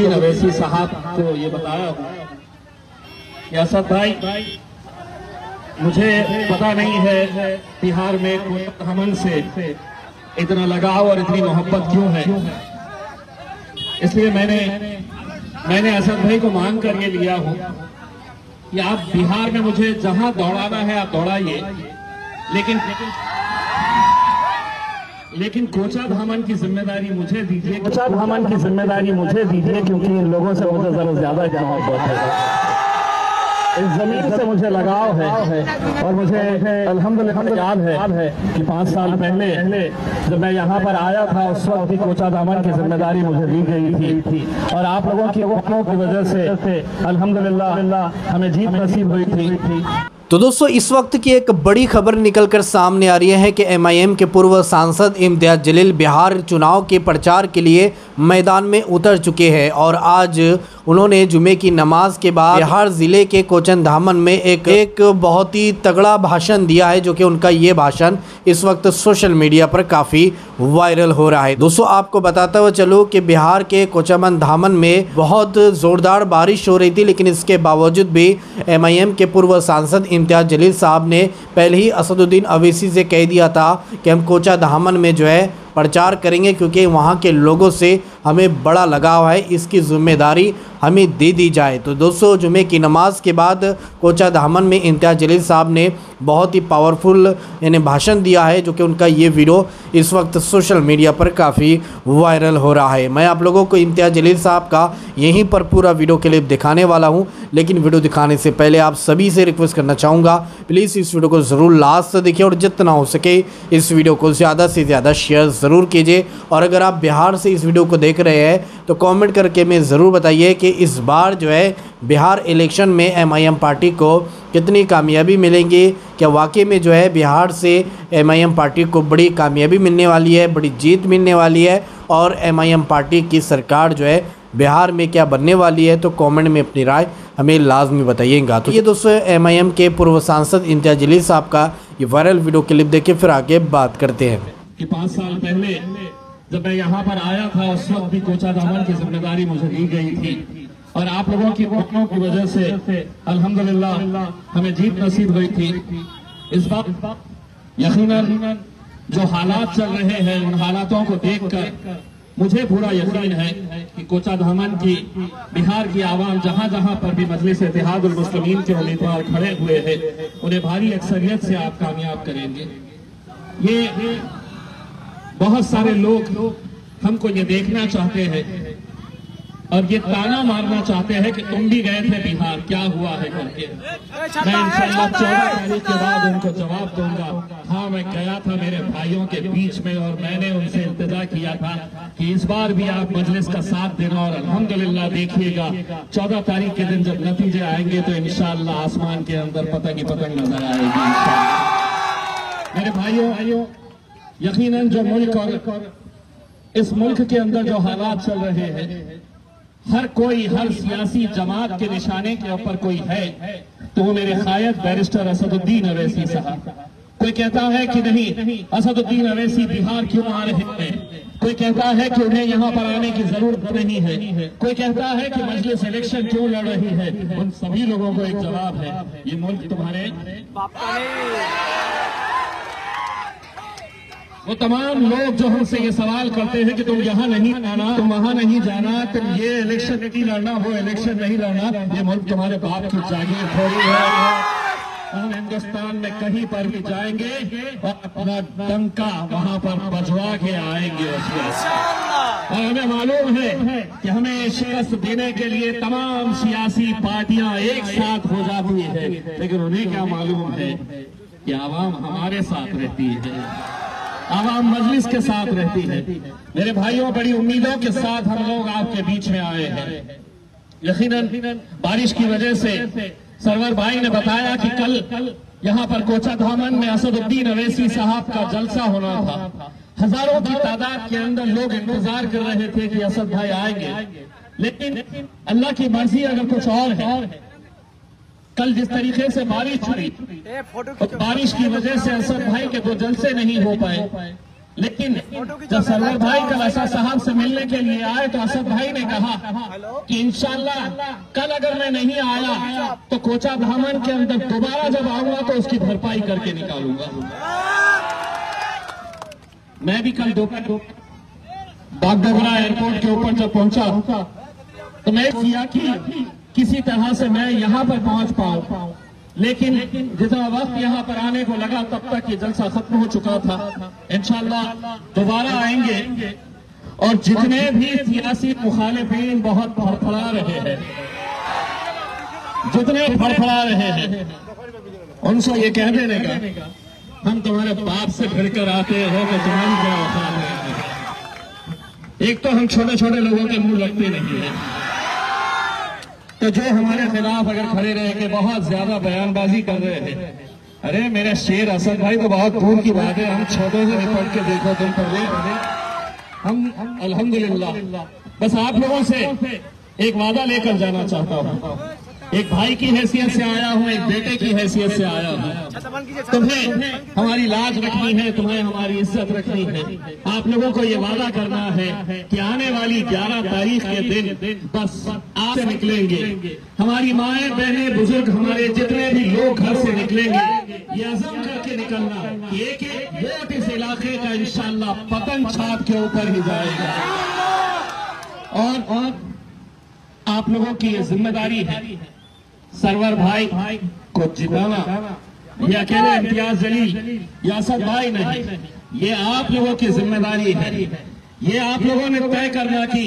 असदुद्दीन अवैसी साहब को ये बताया कि असद भाई, मुझे पता नहीं है बिहार में हमन से इतना लगाव और इतनी मोहब्बत क्यों है, इसलिए मैंने असद भाई को मांग कर ये लिया हूं कि आप बिहार में मुझे जहां दौड़ाना है आप दौड़ाइए, लेकिन कोचा धामन की जिम्मेदारी मुझे दीजिए। कोचा धामन की जिम्मेदारी मुझे दीजिए, क्योंकि इन लोगों से मुझे जरा ज्यादा मोहब्बत है, इस जमीन से मुझे लगाव है। और मुझे अल्हम्दुलिल्लाह याद है कि 5 साल पहले जब मैं यहाँ पर आया था, उस वक्त भी कोचा धामन की जिम्मेदारी मुझे दी गई थी और आप लोगों की वोटों की वजह से अल्हम्दुलिल्लाह हमें जीत नसीब हुई थी। तो दोस्तों, इस वक्त की एक बड़ी खबर निकलकर सामने आ रही है कि MIM के पूर्व सांसद इम्तियाज जलील बिहार चुनाव के प्रचार के लिए मैदान में उतर चुके हैं और आज उन्होंने जुमे की नमाज के बाद बिहार ज़िले के कोचन धामन में एक बहुत ही तगड़ा भाषण दिया है, जो कि उनका ये भाषण इस वक्त सोशल मीडिया पर काफ़ी वायरल हो रहा है। दोस्तों, आपको बताता हुआ चलो कि बिहार के कोचमन धामन में बहुत ज़ोरदार बारिश हो रही थी, लेकिन इसके बावजूद भी MIM के पूर्व सांसद इम्तियाज जलील साहब ने पहले ही असदुद्दीन अवैसी से कह दिया था कि हम कोचा धामन में जो है प्रचार करेंगे, क्योंकि वहाँ के लोगों से हमें बड़ा लगाव है, इसकी जिम्मेदारी हमें दे दी जाए। तो दोस्तों, जुमे की नमाज के बाद कोचा धामन में इम्तियाज जलील साहब ने बहुत ही पावरफुल यानी भाषण दिया है, जो कि उनका ये वीडियो इस वक्त सोशल मीडिया पर काफ़ी वायरल हो रहा है। मैं आप लोगों को इम्तियाज जलील साहब का यहीं पर पूरा वीडियो क्लिप दिखाने वाला हूँ, लेकिन वीडियो दिखाने से पहले आप सभी से रिक्वेस्ट करना चाहूँगा, प्लीज़ इस वीडियो को ज़रूर लास्ट तक देखिए और जितना हो सके इस वीडियो को ज़्यादा से ज़्यादा शेयर ज़रूर कीजिए। और अगर आप बिहार से इस वीडियो को देख रहे हैं तो कमेंट करके मैं ज़रूर बताइए कि इस बार जो है बिहार इलेक्शन में MIM पार्टी को कितनी कामयाबी मिलेंगी। क्या वाकई में जो है बिहार से MIM पार्टी को बड़ी कामयाबी मिलने वाली है, बड़ी जीत मिलने वाली है और MIM पार्टी की सरकार जो है बिहार में क्या बनने वाली है? तो कमेंट में अपनी राय हमें लाजमी बताइएगा। तो ये दोस्तों MIM के पूर्व सांसद इम्तियाज जलील साहब का ये वायरल वीडियो क्लिप देखे फिर आगे बात करते हैं। कि 5 साल पहले जब मैं यहाँ पर आया था, उस वक्त भी कोचा धामन की जिम्मेदारी मुझे दी गई थी और आप लोगों की वोटों की वजह से अल्हम्दुलिल्लाह हमें जीत नसीब हुई थी। इस बार यकीनन जो हालात चल रहे हैं, उन हालातों को देखकर मुझे पूरा यकीन है कि कोचा धामन की बिहार की आवाम जहां जहां पर भी मजलिस इत्तेहादुल मुस्लिमीन के उम्मीदवार खड़े हुए हैं, उन्हें भारी अक्सरियत से आप कामयाब करेंगे। ये बहुत सारे लोग हमको ये देखना चाहते हैं और ये ताना मारना चाहते हैं कि तुम भी गए थे बिहार, क्या हुआ है करके। मैं इंशाअल्लाह 14 तारीख के बाद उनको जवाब दूंगा। हाँ, मैं गया था मेरे भाइयों के बीच में और मैंने उनसे इल्तिजा किया था कि इस बार भी आप मजलिस का साथ देना और अल्हम्दुलिल्लाह देखिएगा 14 तारीख के दिन जब नतीजे आएंगे तो इंशाअल्लाह आसमान के अंदर पतंग ही पतंग नजर आएगी इंशाअल्लाह। मेरे भाइयों, यकीनन जो मुल्क और इस मुल्क के अंदर जो हालात चल रहे हैं, हर कोई हर सियासी जमात के निशाने के ऊपर कोई है तो वो मेरे कायद बैरिस्टर असदुद्दीन अवैसी साहब। कोई कहता है कि नहीं, असदुद्दीन अवैसी बिहार क्यों आ रहे हैं, कोई कहता है कि उन्हें यहाँ पर आने की जरूरत नहीं है, कोई कहता है कि मजलिस इलेक्शन क्यों लड़ रही है। उन सभी लोगों को एक जवाब है, ये मुल्क तुम्हारे बाप का नहीं। वो तमाम लोग जो हमसे ये सवाल करते हैं कि तुम यहाँ नहीं आना, तुम वहां नहीं जाना, तुम ये इलेक्शन नहीं लड़ना, वो इलेक्शन नहीं लड़ना, ये मुल्क तुम्हारे बाप की जागीर थोड़ी है। हम हिंदुस्तान में कहीं पर भी जाएंगे और अपना डंका वहां पर बजवा के आएंगे उसमें। और हमें मालूम है कि हमें शिकस्त देने के लिए तमाम सियासी पार्टियां एक साथ हो जाती है, लेकिन उन्हें क्या मालूम है कि आवाम हमारे साथ रहती है, आवाम मजलिस के साथ रहती है। मेरे भाइयों, बड़ी उम्मीदों के साथ हम लोग आपके बीच में आए हैं। यकीनन बारिश की वजह से सरवर भाई ने बताया कि कल यहाँ पर कोचा धामन में असदुद्दीन अवैसी साहब का जलसा होना था। हजारों की तादाद के अंदर लोग इंतजार कर रहे थे कि असद भाई आएंगे, लेकिन अल्लाह की मर्जी अगर कुछ और है। कल जिस तरीके से बारिश हुई, तो बारिश की वजह से असद भाई के 2 जलसे नहीं हो पाए लेकिन जब सरवर भाई कल असद साहब से मिलने के लिए आए तो असद भाई ने कहा कि इंशाल्लाह कल अगर मैं नहीं आया तो कोचा ब्राह्मण के अंदर दोबारा जब आऊंगा तो उसकी भरपाई करके निकालूंगा। मैं भी कल दोपहर बागडोगरा एयरपोर्ट के ऊपर जब पहुंचा तो मैं किया कि किसी तरह से मैं यहां पर पहुंच पाऊं, लेकिन जितना वक्त यहाँ पर आने को लगा तब तक ये जलसा खत्म हो चुका था। इंशाल्लाह दोबारा आएंगे और जितने भी सियासी मुखालिफिन बहुत फड़फड़ा रहे हैं, जितने फड़फड़ा रहे हैं, उनसे ये कह देने का हम तुम्हारे बाप से फिरकर आते हो तो तुम्हारी क्या औकात है। एक तो हम छोटे छोटे लोगों के मुंह लगते नहीं है, तो जो हमारे खिलाफ अगर खड़े रहे के बहुत ज्यादा बयानबाजी कर रहे हैं, अरे मेरे शेर असद भाई तो बहुत दूर की बात है, हम छोटों से निपट के देखो तुम पर हम अल्हम्दुलिल्लाह। बस आप लोगों से एक वादा लेकर जाना चाहता हूँ, एक भाई की हैसियत से आया हूँ, एक बेटे की हैसियत से आया हूँ। तुम्हें हमारी लाज रखनी है, तुम्हें हमारी इज्जत रखनी है। आप लोगों को ये वादा करना है कि आने वाली 11 तारीख के दिन बस आप से निकलेंगे, हमारी माएं बहनें बुजुर्ग हमारे जितने भी लोग घर से निकलेंगे, ये अज़म करके निकलना कि एक एक वोट इस इलाके का इंशाअल्लाह पतन छाप के ऊपर ही जाएगा। और आप लोगों की ये जिम्मेदारी है सरवर भाई को जिताना। ये अकेले इम्तियाज जलील या असद भाई नहीं, ये आप लोगों की जिम्मेदारी है। ये आप लोगों ने तय करना कि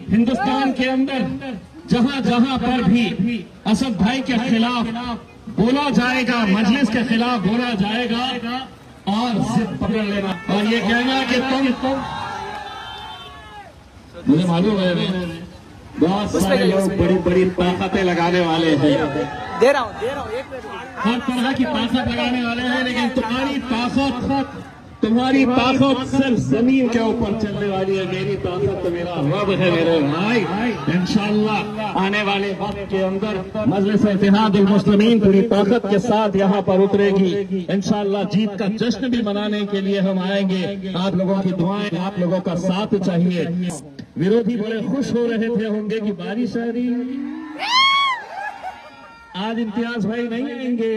हिंदुस्तान के अंदर जहां जहां पर भी असद भाई के खिलाफ बोला जाएगा, मजलिस के खिलाफ बोला जाएगा, और जिद पकड़ लेना और ये कहना कि तुम मुझे मालूम है बहुत सारे लोग बड़ी बड़ी ताकतें लगाने वाले हैं, दे रहा हूँ एक मिनट, हर तरह की ताकत लगाने वाले हैं, लेकिन तुम्हारी ताकत सिर्फ जमीन के ऊपर चलने वाली है। मेरी ताकत तो मेरा रब है मेरे भाई। इंशाअल्लाह आने वाले वक्त के अंदर मजलिस इत्तेहादुल मुस्लिमीन पूरी ताकत के साथ यहाँ पर उतरेगी। इंशाअल्लाह जीत का जश्न भी मनाने के लिए हम आएंगे। आप लोगों की दुआएं, आप लोगों का साथ चाहिए। विरोधी बड़े खुश हो रहे थे होंगे कि बारिश आ रही है, आज इम्तियाज भाई नहीं आएंगे।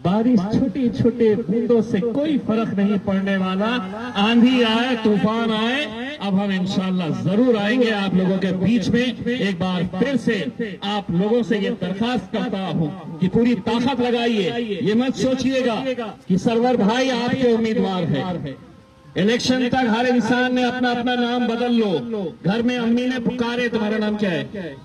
बारिश छोटी छोटे बूंदों से कोई फर्क नहीं पड़ने वाला, आंधी आए तूफान आए, अब हम इंशाअल्लाह जरूर आएंगे आप लोगों के बीच में। एक बार फिर से आप लोगों से ये दरखास्त करता हूँ कि पूरी ताकत लगाइए। ये मत सोचिएगा कि सरवर भाई आपके उम्मीदवार है। इलेक्शन तक हर इंसान ने अपना अपना नाम बदल लो। घर में अम्मी ने पुकारे तुम्हारा नाम क्या है?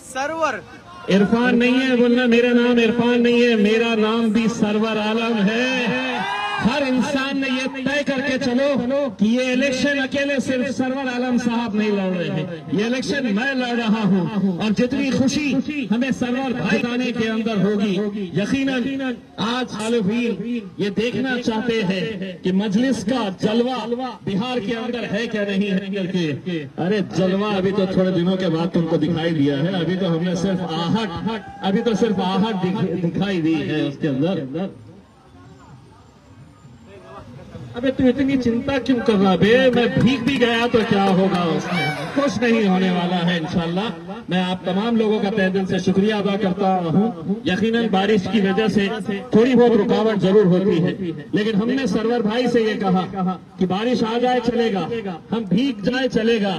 सरवर इरफान नहीं है, बोलना मेरा नाम इरफान नहीं है, मेरा नाम भी सरवर आलम है। हर इंसान ने ये तय करके चलो कि ये इलेक्शन अकेले सिर्फ सरवर आलम साहब नहीं लड़ रहे हैं, ये इलेक्शन मैं लड़ रहा हूँ। और जितनी खुशी हमें सरवर भाई आने के अंदर होगी, यकीनन आज खालिफीन ये देखना चाहते हैं कि मजलिस का जलवा बिहार के अंदर है क्या नहीं है करके। अरे जलवा अभी तो थोड़े दिनों के बाद तुमको दिखाई दिया है, अभी तो हमने सिर्फ आहट दिखाई दी है उसके अंदर। अबे तू इतनी चिंता क्यों कर रहा बे? मैं भीग भी गया तो क्या होगा, उसमें कुछ नहीं होने वाला है इंशाल्लाह। मैं आप तमाम लोगों का तहे दिल से शुक्रिया अदा करता हूँ। यकीनन बारिश की वजह से थोड़ी बहुत रुकावट जरूर होती है, लेकिन हमने सरवर भाई से ये कहा कि बारिश आ जाए चलेगा, हम भीग जाए चलेगा,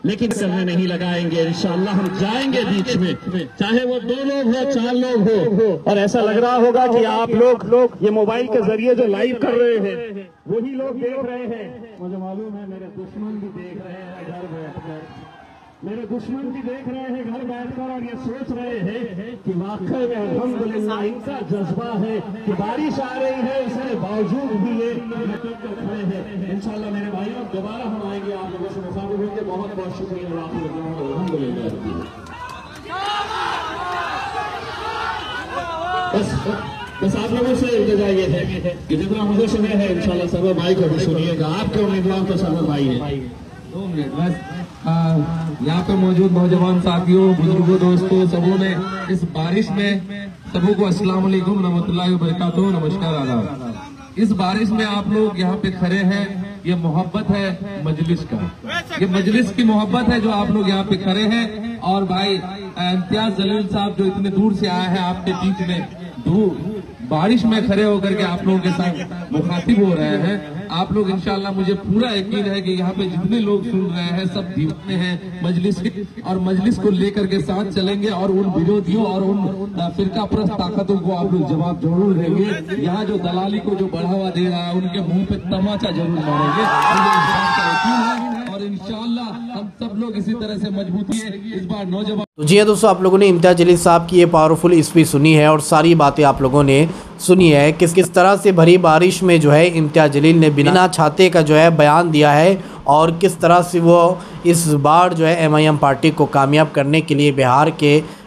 लेकिन करने नहीं लगाएंगे। इंशाल्लाह हम जाएंगे बीच में, चाहे वो 2 लोग हो 4 लोग हो। और ऐसा लग रहा होगा कि आप लोग ये मोबाइल के जरिए जो लाइव कर रहे हैं वही लोग देख रहे हैं। मुझे मालूम है मेरे दुश्मन भी देख रहे हैं घर बैठकर, मेरे दुश्मन भी देख रहे हैं घर बैठकर, और ये सोच रहे हैं कि वाकई में अल्हम्दुलिल्लाह इनका जज्बा है कि बारिश आ रही है, उसके बावजूद भी ये खड़े हैं। इंशाल्लाह मेरे भाइयों दोबारा हम आएंगे, आप लोगों से मुखातिब होंगे। बहुत बहुत शुक्रिया। अल्हम्दुलिल्लाह बस आप लोगों से इल्तिजा ये है कि जितना मुझे सुने हैं इंशाल्लाह सरवर भाई को भी सुनिएगा। आपके उम्मीदवार तो सरवर भाई है। 2 मिनट बस। यहाँ पे मौजूद नौजवान साथियों, बुजुर्गों, दोस्तों, सबों ने इस बारिश में सबों को अस्सलाम वालेकुम रहमतुल्लाहि व बरकातहू, नमस्कार, आदाब। इस बारिश में आप लोग यहाँ पे खड़े हैं, ये मोहब्बत है मजलिस का, ये मजलिस की मोहब्बत है जो आप लोग यहाँ पे खड़े हैं। और भाई इम्तियाज जलील साहब जो इतने दूर से आए हैं आपके बीच में बारिश में खड़े होकर के आप लोगों के साथ मुखातिब हो रहे हैं। आप लोग इंशाल्लाह, मुझे पूरा यकीन है कि यहाँ पे जितने लोग सुन रहे हैं सब दीवाने हैं मजलिस के, और मजलिस को लेकर के साथ चलेंगे और उन विरोधियों और उन फिरका परस्त ताकतों को आप लोग जवाब जरूर देंगे। यहाँ जो दलाली को जो बढ़ावा दे रहा है उनके मुंह पे तमाचा जरूर मारेंगे, मुझे इस बात का यकीन है। और इंशाल्लाह हम सब लोग इसी तरह से मजबूती है इस बार नौजवान। तो जी हाँ दोस्तों, आप लोगों ने इम्तियाज जलील साहब की ये पावरफुल स्पीच सुनी है और सारी बातें आप लोगों ने सुनी है किस तरह से भरी बारिश में जो है इम्तियाज जलील ने बिना छाते का जो है बयान दिया है और किस तरह से वो इस बार जो है MIM पार्टी को कामयाब करने के लिए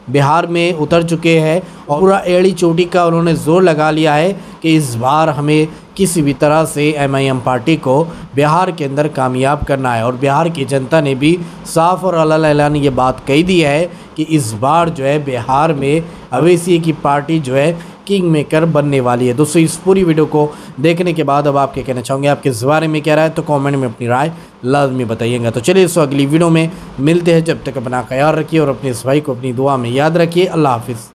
बिहार में उतर चुके हैं और पूरा एड़ी चोटी का उन्होंने जोर लगा लिया है कि इस बार हमें किसी भी तरह से MIM पार्टी को बिहार के अंदर कामयाब करना है। और बिहार की जनता ने भी साफ और अल्लाह ये बात कही दी है कि इस बार जो है बिहार में अवैसी की पार्टी जो है किंग मेकर बनने वाली है। दोस्तों, इस पूरी वीडियो को देखने के बाद अब आप क्या कहना चाहोगे, आपके इस बारे में क्या राय है, तो कमेंट में अपनी राय लाजमी बताइएगा। तो चलिए दोस्तों, अगली वीडियो में मिलते हैं। जब तक अपना ख्याल रखिए और अपने इस भाई को अपनी दुआ में याद रखिए। अल्लाह हाफिज़।